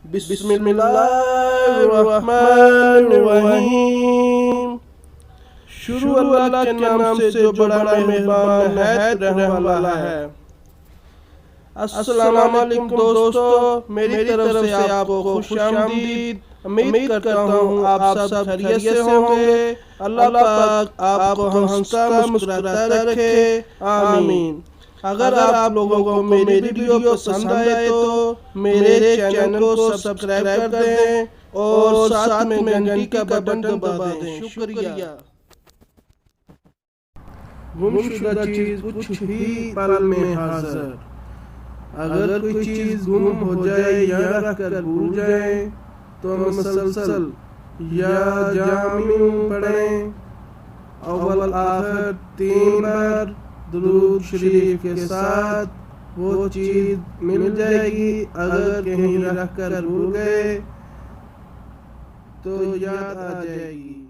बिस्मिल्लाहिर्रहमानिर्रहीम। शुरू अल्लाह के नाम से जो बड़ा मेहरबान है रहने वाला है। अस्सलाम वालेकुम दोस्तों, मेरी तरफ से आपको खुशामदीद। उम्मीद करता हूँ आप सब खैरियत से होंगे। अल्लाह पाक आपको हंसता मुस्कुराता रखे, आमीन। अगर आप लोगों को मेरी वीडियो पसंद आए तो मेरे चैनल को सब्सक्राइब कर दें और साथ में घंटी का बटन दबा दें। शुक्रिया। गुमशुदा चीज कुछ ही पल में हाजिर। अगर कोई चीज गुम हो जाए या रख कर भूल जाए तो मुसलसल या जामिन पढ़ें, अव्वल आखिर 3 बार दुरूद शरीफ के साथ वो चीज मिल जाएगी। अगर कहीं रख कर भूल गए तो याद आ जाएगी।